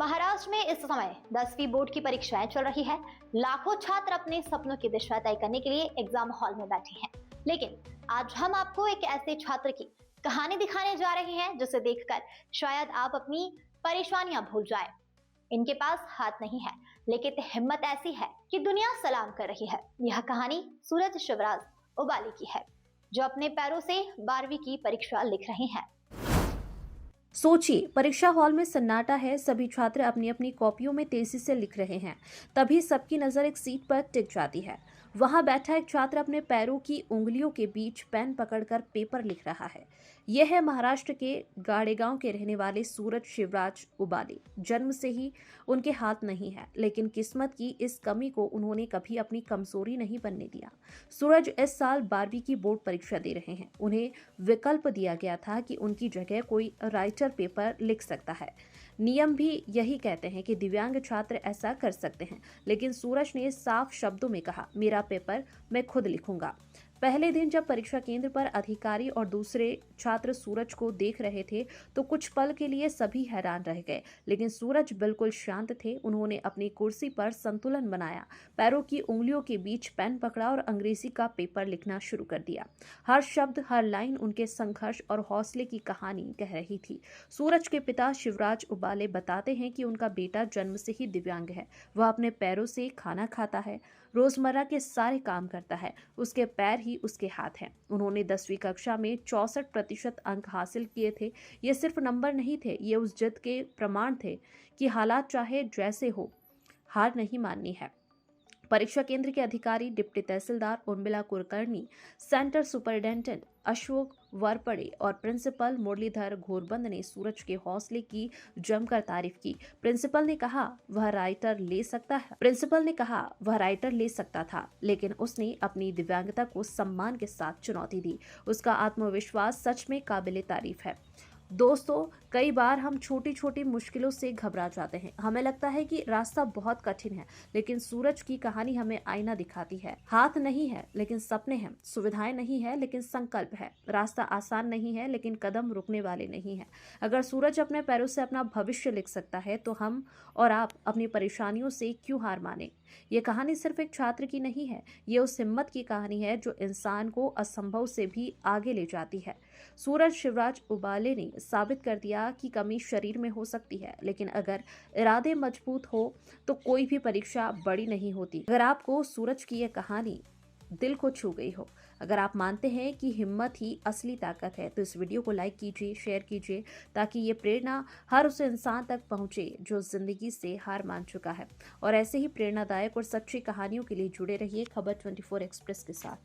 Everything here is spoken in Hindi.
महाराष्ट्र में इस समय 10वीं बोर्ड की परीक्षाएं चल रही है। लाखों छात्र अपने सपनों की दिशा तय करने के लिए एग्जाम हॉल में बैठे हैं। लेकिन आज हम आपको एक ऐसे छात्र की कहानी दिखाने जा रहे हैं जिसे देखकर शायद आप अपनी परेशानियां भूल जाएं। इनके पास हाथ नहीं है, लेकिन हिम्मत ऐसी है कि दुनिया सलाम कर रही है। यह कहानी सूरज शिवराज उबाली की है, जो अपने पैरों से 12वीं की परीक्षा लिख रहे हैं। सोचिए, परीक्षा हॉल में सन्नाटा है। सभी छात्र अपनी अपनी कॉपियों में तेजी से लिख रहे हैं। तभी सबकी नजर एक सीट पर टिक जाती है। वहां बैठा एक छात्र अपने पैरों की उंगलियों के बीच पेन पकड़कर पेपर लिख रहा है। यह है महाराष्ट्र के गाड़ेगांव के रहने वाले सूरज शिवराज उबाले। जन्म से ही उनके हाथ नहीं है, लेकिन किस्मत की इस कमी को उन्होंने कभी अपनी कमजोरी नहीं बनने दिया। सूरज इस साल 12वीं की बोर्ड परीक्षा दे रहे हैं। उन्हें विकल्प दिया गया था कि उनकी जगह कोई राइटर पेपर लिख सकता है। नियम भी यही कहते हैं कि दिव्यांग छात्र ऐसा कर सकते हैं, लेकिन सूरज ने साफ शब्दों में कहा, मेरा पेपर मैं खुद लिखूंगा। पहले दिन जब परीक्षा केंद्र पर अधिकारी और दूसरे छात्र सूरज को देख रहे थे तो कुछ पल के लिए सभी हैरान रह गए, लेकिन सूरज बिल्कुल शांत थे। उन्होंने अपनी कुर्सी पर संतुलन बनाया, पैरों की उंगलियों के बीच पेन पकड़ा और अंग्रेजी का पेपर लिखना शुरू कर दिया। हर शब्द, हर लाइन उनके संघर्ष और हौसले की कहानी कह रही थी। सूरज के पिता शिवराज उबाले बताते हैं कि उनका बेटा जन्म से ही दिव्यांग है। वह अपने पैरों से खाना खाता है, रोजमर्रा के सारे काम करता है। उसके पैर ही उसके हाथ हैं। उन्होंने 10वीं कक्षा में 64% अंक हासिल किए थे। ये सिर्फ नंबर नहीं थे, ये उस जिद के प्रमाण थे कि हालात चाहे जैसे हो, हार नहीं माननी है। परीक्षा केंद्र के अधिकारी, डिप्टी तहसीलदार उर्मिला कुलकर्णी, सेंटर सुपरिटेंडेंट अशोक वरपड़े और प्रिंसिपल मुरलीधर घोरबंद ने सूरज के हौसले की जमकर तारीफ की। प्रिंसिपल ने कहा वह राइटर ले सकता था, लेकिन उसने अपनी दिव्यांगता को सम्मान के साथ चुनौती दी। उसका आत्मविश्वास सच में काबिले तारीफ है। दोस्तों, कई बार हम छोटी छोटी मुश्किलों से घबरा जाते हैं। हमें लगता है कि रास्ता बहुत कठिन है, लेकिन सूरज की कहानी हमें आईना दिखाती है। हाथ नहीं है, लेकिन सपने हैं। सुविधाएं नहीं है, लेकिन संकल्प है। रास्ता आसान नहीं है, लेकिन कदम रुकने वाले नहीं है। अगर सूरज अपने पैरों से अपना भविष्य लिख सकता है, तो हम और आप अपनी परेशानियों से क्यों हार माने। ये कहानी सिर्फ एक छात्र की नहीं है, ये उस हिम्मत की कहानी है जो इंसान को असंभव से भी आगे ले जाती है। सूरज शिवराज उबाले ने साबित कर दिया कि कमी शरीर में हो सकती है, लेकिन अगर इरादे मजबूत हो तो कोई भी परीक्षा बड़ी नहीं होती। अगर आपको सूरज की यह कहानी दिल को छू गई हो, अगर आप मानते हैं कि हिम्मत ही असली ताकत है, तो इस वीडियो को लाइक कीजिए, शेयर कीजिए, ताकि ये प्रेरणा हर उस इंसान तक पहुंचे जो जिंदगी से हार मान चुका है। और ऐसे ही प्रेरणादायक और सच्ची कहानियों के लिए जुड़े रहिए खबर 24 एक्सप्रेस के साथ।